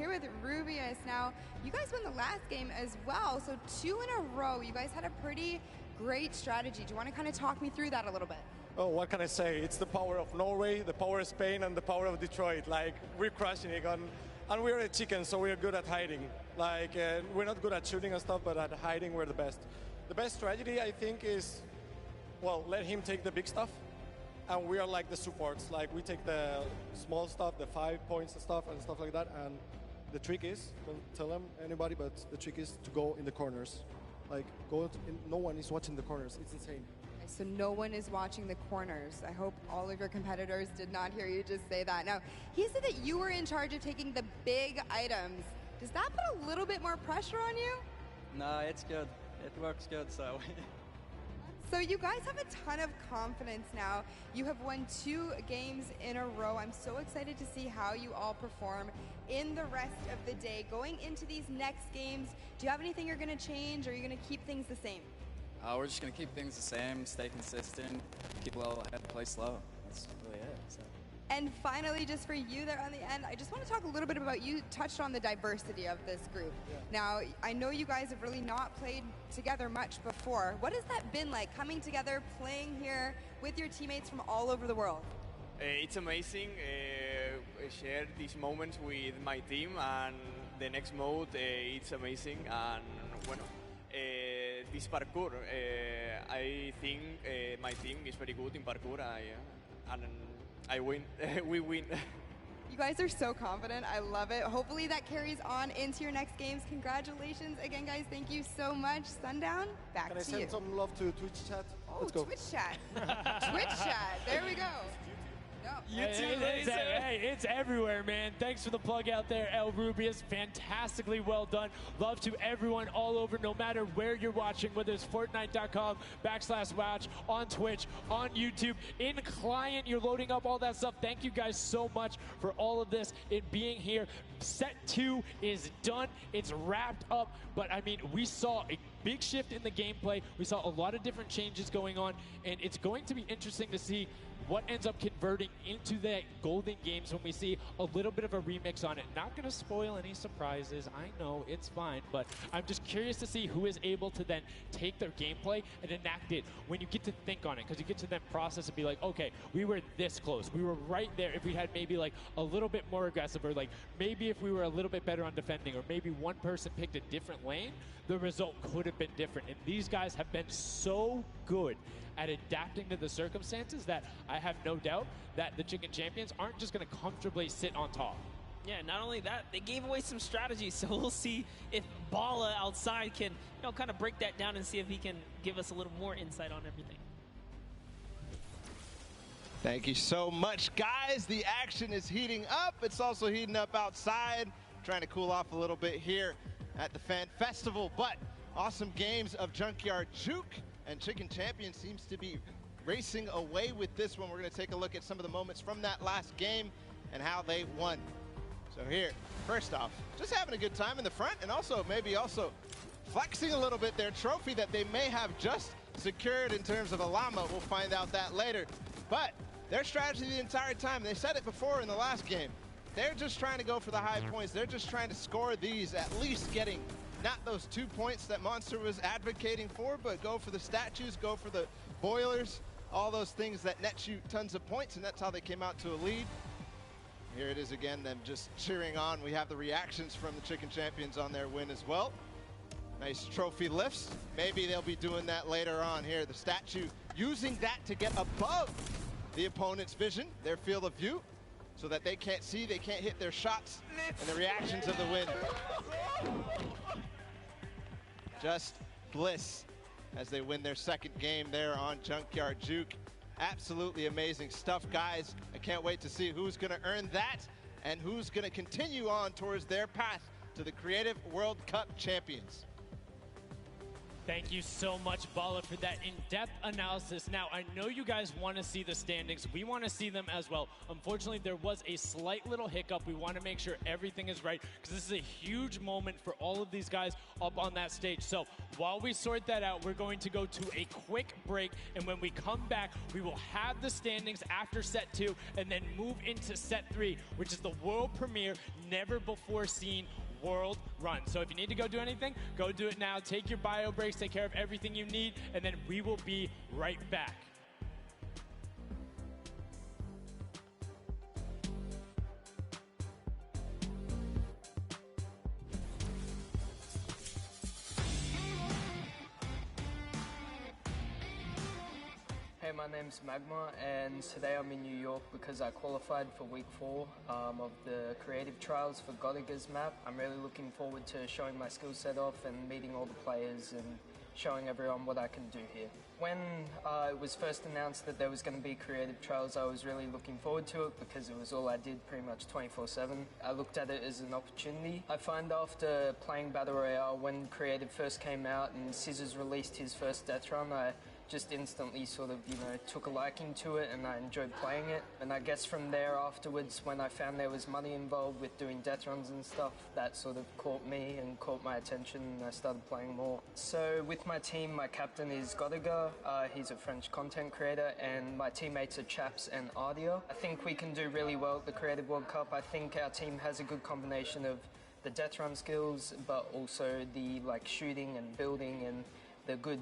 here with Rubius. Now, you guys won the last game as well, so 2 in a row. You guys had a pretty great strategy. Do you want to kind of talk me through that a little bit? Oh, what can I say? It's the power of Norway, the power of Spain, and the power of Detroit. Like, we're crushing it, and we're a chicken, so we're good at hiding. Like, we're not good at shooting and stuff, but at hiding, we're the best. The best strategy, I think, is, well, let him take the big stuff, and we are like the supports. Like, we take the small stuff, the 5 points and stuff like that, and the trick is, don't tell them anybody, but the trick is to go in the corners. Like, no one is watching the corners. It's insane. Okay, so no one is watching the corners. I hope all of your competitors did not hear you just say that. Now, he said that you were in charge of taking the big items. Does that put a little bit more pressure on you? No, it's good. It works good, so. So you guys have a ton of confidence now. You have won 2 games in a row. I'm so excited to see how you all perform in the rest of the day. Going into these next games, do you have anything you're going to change, or are you going to keep things the same? We're just going to keep things the same, stay consistent, keep a level ahead, play slow. That's really it. So. And finally, just for you there on the end, I just want to talk a little bit about, you touched on the diversity of this group. Yeah. Now, I know you guys have really not played together much before. What has that been like, coming together, playing here with your teammates from all over the world? It's amazing. Share these moments with my team, and the next mode, it's amazing. And bueno, this parkour, I think my team is very good in parkour, and I win. We win. You guys are so confident. I love it. Hopefully that carries on into your next games. Congratulations again, guys. Thank you so much. Sundown, back to you. Can I send some love to Twitch chat? Oh, Let's go. Twitch chat. Twitch chat. There we go. No. It's everywhere, man. Thanks for the plug out there, El Rubius. Fantastically well done. Love to everyone all over, no matter where you're watching, whether it's Fortnite.com/watch, on Twitch, on YouTube, in client, you're loading up all that stuff. Thank you guys so much for all of this, it being here. Set 2 is done. It's wrapped up. But, I mean, we saw a big shift in the gameplay. We saw a lot of different changes going on, and it's going to be interesting to see what ends up converting into the golden games when we see a little bit of a remix on it. Not going to spoil any surprises. I know, it's fine, but I'm just curious to see who is able to then take their gameplay and enact it when you get to think on it, because you get to then process and be like, okay, we were this close. We were right there. If we had maybe like a little bit more aggressive, or like maybe if we were a little bit better on defending, or maybe one person picked a different lane, the result could have been different. And these guys have been so good at adapting to the circumstances that I have no doubt that the Chicken Champions aren't just going to comfortably sit on top. Yeah, not only that, they gave away some strategies, so we'll see if Bala outside can, kind of break that down and see if he can give us a little more insight on everything. Thank you so much, guys. The action is heating up. It's also heating up outside. Trying to cool off a little bit here at the Fan Festival, but awesome games of Junkyard Juke, and Chicken Champion seems to be racing away with this one. We're going to take a look at some of the moments from that last game and how they won. So here, first off, just having a good time in the front, and also maybe flexing a little bit their trophy that they may have just secured in terms of a llama. We'll find out that later. But their strategy the entire time, they said it before in the last game, they're just trying to go for the high points. They're just trying to score these, at least getting not those 2 points that Monster was advocating for, but go for the statues, go for the boilers, all those things that net you tons of points, and that's how they came out to a lead. Here it is again, them just cheering on. We have the reactions from the Chicken Champions on their win as well. Nice trophy lifts. Maybe they'll be doing that later on here. The statue using that to get above the opponent's vision, their field of view, so that they can't see, they can't hit their shots, and the reactions of the win. Just bliss as they win their second game there on Junkyard Juke. Absolutely amazing stuff, guys. I can't wait to see who's going to earn that and who's going to continue on towards their path to the Creative World Cup champions. Thank you so much, Bala, for that in-depth analysis. Now, I know you guys want to see the standings. We want to see them as well. Unfortunately, there was a slight little hiccup. We want to make sure everything is right because this is a huge moment for all of these guys up on that stage. So while we sort that out, we're going to go to a quick break. And when we come back, we will have the standings after set 2 and then move into set 3, which is the world premiere, never before seen world run. So if you need to go do anything, go do it now. Take your bio breaks, take care of everything you need, and then we will be right back. Hey, my name's Magma, and today I'm in New York because I qualified for week 4 of the creative trials for Godiga's map. I'm really looking forward to showing my skill set off and meeting all the players and showing everyone what I can do here. When it was first announced that there was going to be creative trials, I was really looking forward to it because it was all I did pretty much 24/7. I looked at it as an opportunity. I find after playing Battle Royale, when creative first came out and Scissors released his first death run, I just instantly sort of, took a liking to it and I enjoyed playing it. And I guess from there afterwards, when I found there was money involved with doing death runs and stuff, that sort of caught me and caught my attention and I started playing more. So with my team, my captain is Godiga. He's a French content creator and my teammates are Chaps and Ardia. I think we can do really well at the Creative World Cup. I think our team has a good combination of the death run skills, but also the shooting and building and the good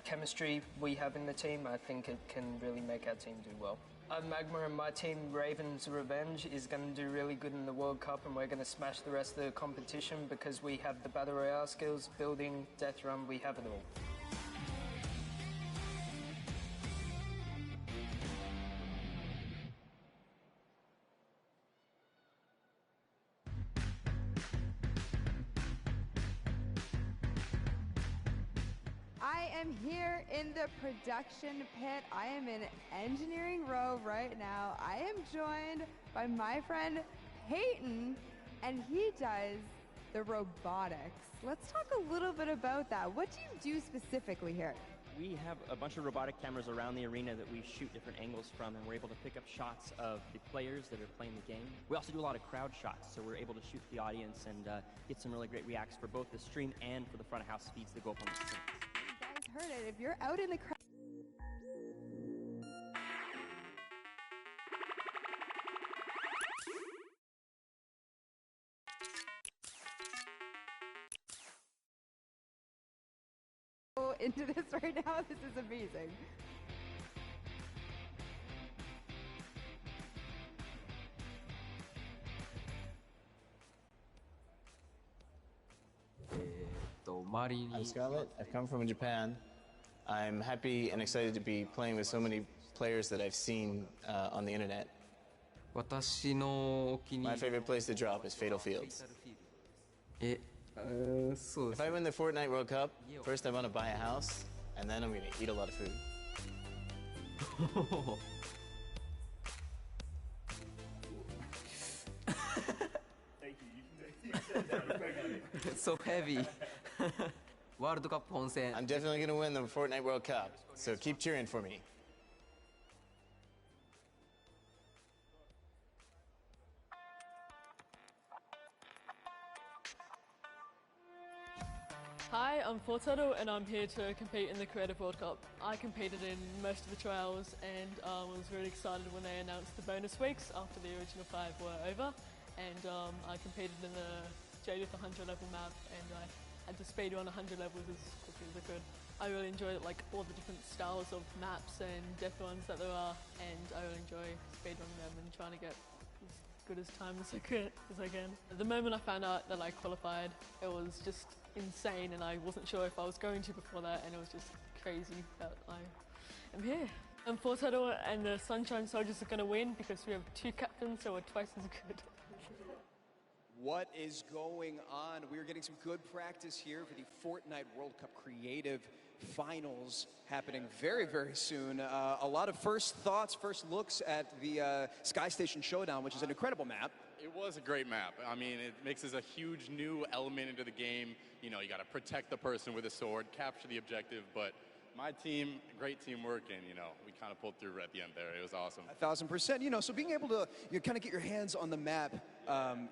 chemistry we have in the team. I think it can really make our team do well. Magma and my team, Raven's Revenge, is going to do really good in the World Cup and we're going to smash the rest of the competition because we have the Battle Royale skills, building, death run, we have it all. I am here in the production pit. I am in engineering row right now. I am joined by my friend Peyton, and he does the robotics. Let's talk a little bit about that. What do you do specifically here? We have a bunch of robotic cameras around the arena that we shoot different angles from, and we're able to pick up shots of the players that are playing the game. We also do a lot of crowd shots, so we're able to shoot the audience and get some really great reacts for both the stream and for the front of house feeds that go up on the screen. You guys heard it. If you're out in the crowd, into this right now, this is amazing. I'm Scarlett. I've come from Japan. I'm happy and excited to be playing with so many players that I've seen on the internet. My favorite place to drop is Fatal Fields. If I win the Fortnite World Cup, first I want to buy a house, and then I'm going to eat a lot of food. Thank you. It's so heavy. World Cup Ponsen. I'm definitely going to win the Fortnite World Cup, so keep cheering for me. Hi, I'm Fortetto and I'm here to compete in the Creative World Cup. I competed in most of the trials and was really excited when they announced the bonus weeks after the original 5 were over. And I competed in the Jaded 100 level map and I had to speedrun 100 levels as quickly as I could. I really enjoyed all the different styles of maps and death runs that there are, and I really enjoy speedrunning them and trying to get as good as time as I can. The moment I found out that I qualified, it was just insane and I wasn't sure if I was going to before that, and it was just crazy that I am here. And Fortetto and the Sunshine Soldiers are going to win because we have 2 captains, so we're twice as good. What is going on? We're getting some good practice here for the Fortnite World Cup Creative Finals happening very, very soon. A lot of first thoughts, first looks at the Sky Station Showdown, which is an incredible map. It was a great map. I mean, it mixes a huge new element into the game. You know, you got to protect the person with a sword, capture the objective, but my team, great teamwork, and, you know, we kind of pulled through at the end there. It was awesome. 1,000%. You know, so being able to kind of get your hands on the map,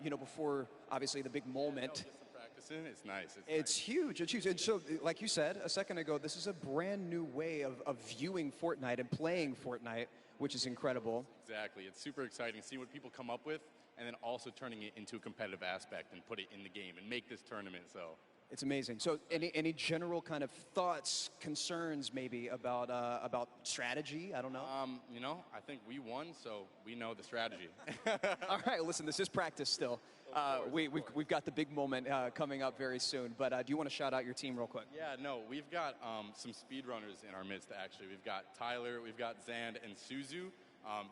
you know, before obviously the big moment. Practicing, it's nice. It's huge. It's huge. And so, like you said a second ago, this is a brand new way of viewing Fortnite and playing Fortnite, which is incredible. Exactly. It's super exciting. See what people come up with, and then also turning it into a competitive aspect and put it in the game and make this tournament. So. It's amazing. So any general kind of thoughts, concerns maybe about strategy? I don't know. You know, I think we won, so we know the strategy. All right, listen, this is practice still. We've got the big moment coming up very soon, but do you want to shout out your team real quick? Yeah, no, we've got some speedrunners in our midst, actually. We've got Tyler, we've got Zand, and Suzu.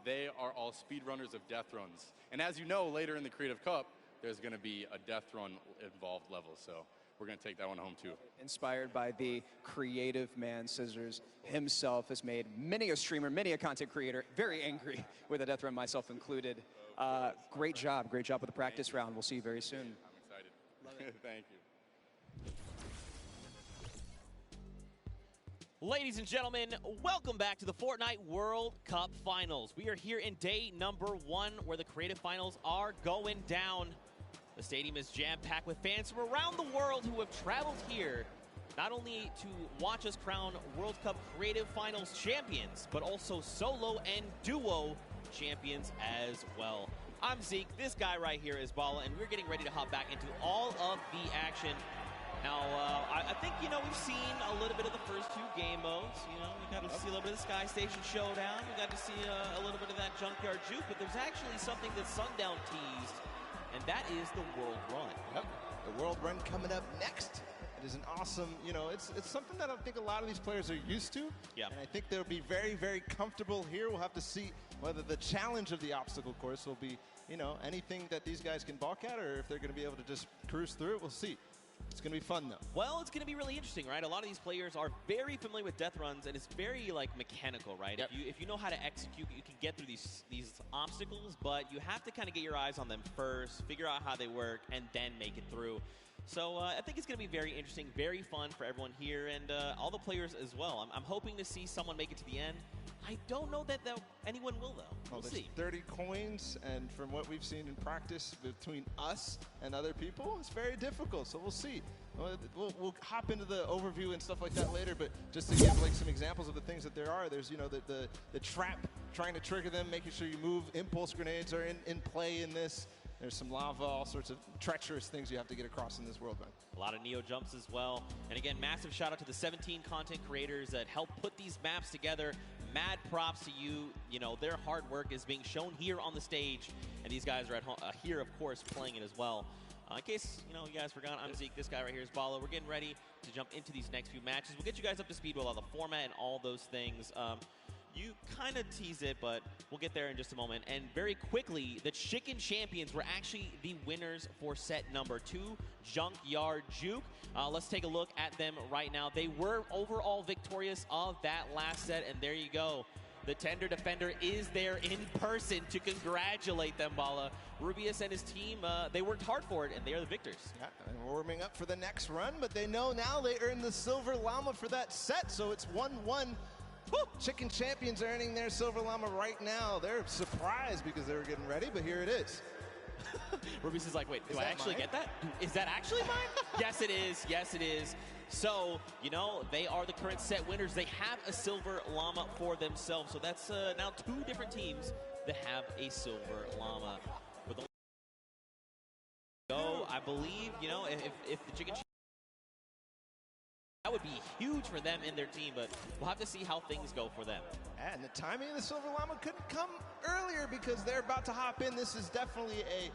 They are all speedrunners of death runs. And as you know, later in the Creative Cup, there's going to be a death run involved level, so we're going to take that one home, too. Inspired by the creative man, Scissors himself has made many a streamer, many a content creator very angry with a death run, myself included. Great job with the practice round. We'll see you very soon. I'm excited. Thank you. Ladies and gentlemen, welcome back to the Fortnite World Cup Finals. We are here in day number 1 where the creative finals are going down. The stadium is jam-packed with fans from around the world who have traveled here not only to watch us crown World Cup Creative Finals champions, but also solo and duo champions as well. I'm Zeke, this guy right here is Bala, and we're getting ready to hop back into all of the action. Now, I think, you know, we've seen a little bit of the first 2 game modes. You know, we got to see a little bit of the Sky Station Showdown. We got to see a little bit of that Junkyard Juke, but there's actually something that Sundown teased, and that is the World Run. Yep. The World Run coming up next. It is an awesome, you know, it's something that I think a lot of these players are used to. Yeah. And I think they'll be very, very comfortable here. We'll have to see whether the challenge of the obstacle course will be, you know, anything that these guys can balk at, or if they're going to be able to just cruise through it. We'll see. It's going to be fun, though. Well, it's going to be really interesting, right? A lot of these players are very familiar with death runs, and it's very, like, mechanical, right? Yep. If you know how to execute, you can get through these obstacles, but you have to kind of get your eyes on them first, figure out how they work, and then make it through. So I think it's going to be very interesting, very fun for everyone here, and all the players as well. I'm hoping to see someone make it to the end. I don't know that anyone will, though. We'll there's see. 30 coins, and from what we've seen in practice between us and other people, it's very difficult, so we'll see. We'll hop into the overview and stuff like that later, but just to give like some examples of the things that there are, there's, you know, the trap, trying to trigger them, making sure you move. Impulse grenades are in play in this. There's some lava, all sorts of treacherous things you have to get across in this world run. A lot of Neo jumps as well. And again, massive shout out to the 17 content creators that helped put these maps together. Mad props to you. You know, their hard work is being shown here on the stage. And these guys are at home, here, of course, playing it as well. In case, you know, you guys forgot, I'm Zeke. This guy right here is Bala. We're getting ready to jump into these next few matches. We'll get you guys up to speed with all the format and all those things. You kind of tease it, but we'll get there in just a moment. And very quickly, the Chicken Champions were actually the winners for set number 2, Junkyard Juke. Let's take a look at them right now. They were overall victorious of that last set, and there you go. The Tender Defender is there in person to congratulate them, Bala. Rubius and his team, they worked hard for it, and they are the victors. Yeah, and warming up for the next run, but they know now they earned the Silver Llama for that set, so it's 1-1. Woo! Chicken Champions earning their Silver Llama right now. They're surprised because they were getting ready, but here it is. Rubius is like, wait, do I actually get that? Is that actually mine? Yes, it is. Yes, it is. So, you know, they are the current set winners. They have a Silver Llama for themselves. So that's now 2 different teams that have a Silver Llama. With I believe, you know, if the Chicken that would be huge for them and their team, but we'll have to see how things go for them. And the timing of the Silver Llama couldn't come earlier because they're about to hop in. This is definitely a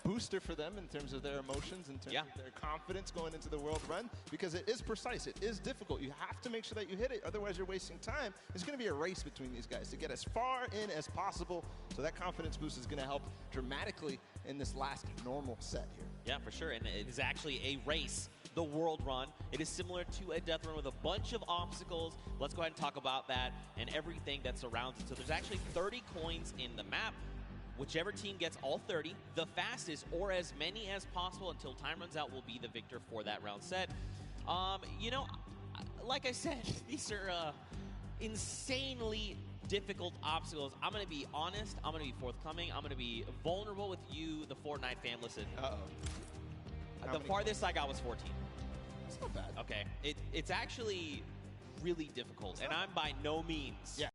booster for them in terms of their emotions, in terms of their confidence going into the World Run, because it is precise, it is difficult. You have to make sure that you hit it, otherwise you're wasting time. It's going to be a race between these guys to get as far in as possible, so that confidence boost is going to help dramatically in this last normal set here. Yeah, for sure, and it is actually a race. The World Run. It is similar to a death run with a bunch of obstacles. Let's go ahead and talk about that and everything that surrounds it. So there's actually 30 coins in the map. Whichever team gets all 30, the fastest or as many as possible until time runs out will be the victor for that round set. You know, like I said, these are insanely difficult obstacles. I'm going to be honest. I'm going to be forthcoming. I'm going to be vulnerable with you, the Fortnite fam. Listen. The farthest I got was 14. That's not bad. Okay. It's actually really difficult, and I'm by no means. Yeah.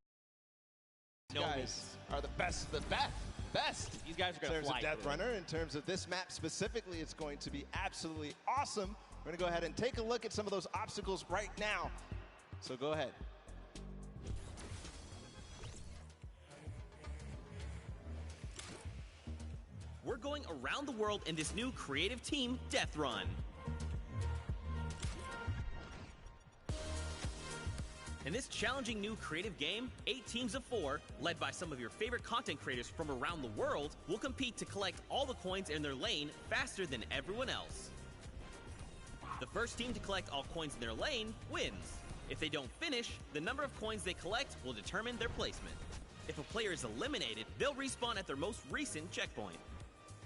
No These guys means. are the best of the best. These guys are going to In terms fly of Death through. Runner, in terms of this map specifically, it's going to be absolutely awesome. We're going to go ahead and take a look at some of those obstacles right now. So go ahead. We're going around the world in this new creative team, Death Run. In this challenging new creative game, 8 teams of 4, led by some of your favorite content creators from around the world, will compete to collect all the coins in their lane faster than everyone else. The first team to collect all coins in their lane wins. If they don't finish, the number of coins they collect will determine their placement. If a player is eliminated, they'll respawn at their most recent checkpoint.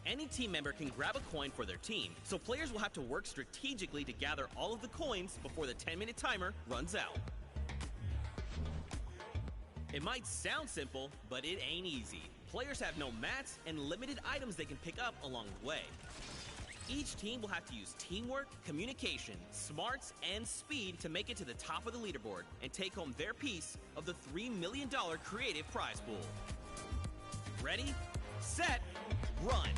Any team member can grab a coin for their team, so players will have to work strategically to gather all of the coins before the 10-minute timer runs out. It might sound simple, but it ain't easy. Players have no mats and limited items they can pick up along the way. Each team will have to use teamwork, communication, smarts, and speed to make it to the top of the leaderboard and take home their piece of the $3 million creative prize pool. Ready, set, run!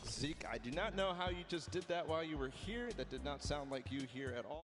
Zeke, I do not know how you just did that while you were here. That did not sound like you here at all.